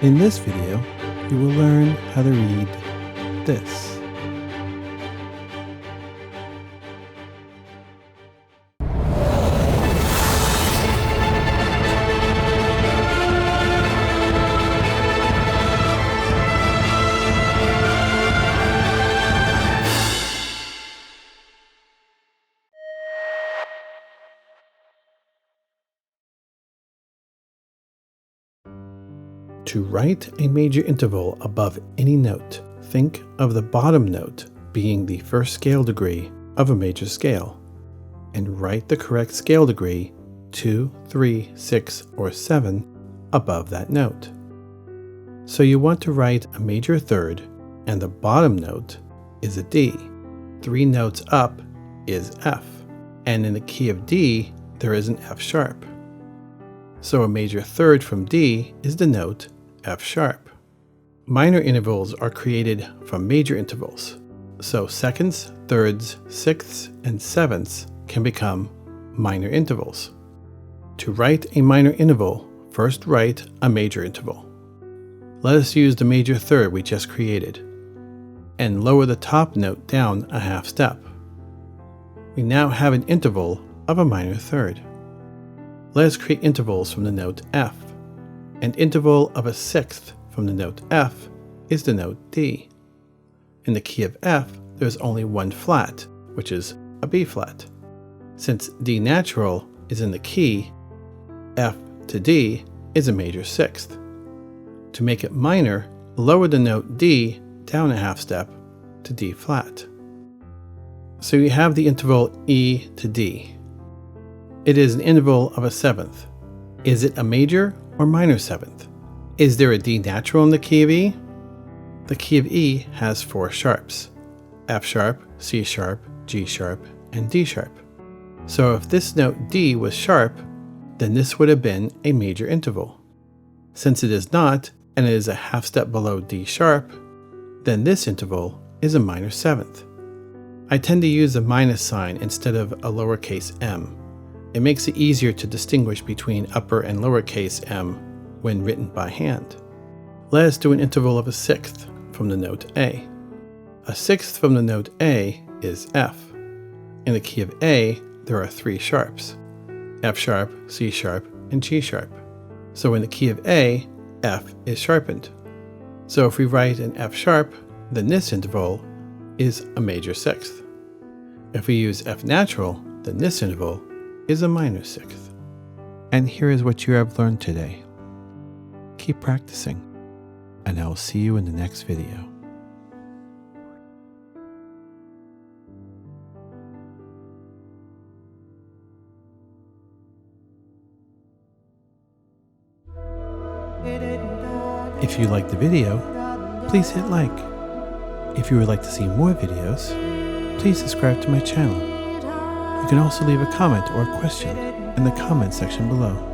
In this video, you will learn how to read this. To write a major interval above any note, think of the bottom note being the first scale degree of a major scale, and write the correct scale degree 2, 3, 6, or 7 above that note. So you want to write a major third, and the bottom note is a D. 3 notes up is F, and in the key of D, there is an F sharp. So a major third from D is the note F sharp. Minor intervals are created from major intervals, so seconds, thirds, sixths, and sevenths can become minor intervals. To write a minor interval, first write a major interval. Let us use the major third we just created, and lower the top note down a half step. We now have an interval of a minor third. Let us create intervals from the note F. An interval of a sixth from the note F is the note D. In the key of F, there is only one flat, which is a B flat. Since D natural is in the key, F to D is a major sixth. To make it minor, lower the note D down a half step to D flat. So you have the interval E to D. It is an interval of a seventh. Is it a major or minor seventh? Is there a D natural in the key of E? The key of E has 4 sharps: F sharp, C sharp, G sharp, and D sharp. So if this note D was sharp, then this would have been a major interval. Since it is not, and it is a half step below D sharp, then this interval is a minor seventh. I tend to use a minus sign instead of a lowercase m. It makes it easier to distinguish between upper and lowercase m when written by hand. Let us do an interval of a sixth from the note A. A sixth from the note A is F. In the key of A, there are 3 sharps: F sharp, C sharp, and G sharp. So in the key of A, F is sharpened. So if we write an F sharp, then this interval is a major sixth. If we use F natural, then this interval is a minor sixth. And here is what you have learned today. Keep practicing, and I will see you in the next video. If you liked the video, please hit like. If you would like to see more videos, please subscribe to my channel. You can also leave a comment or a question in the comment section below.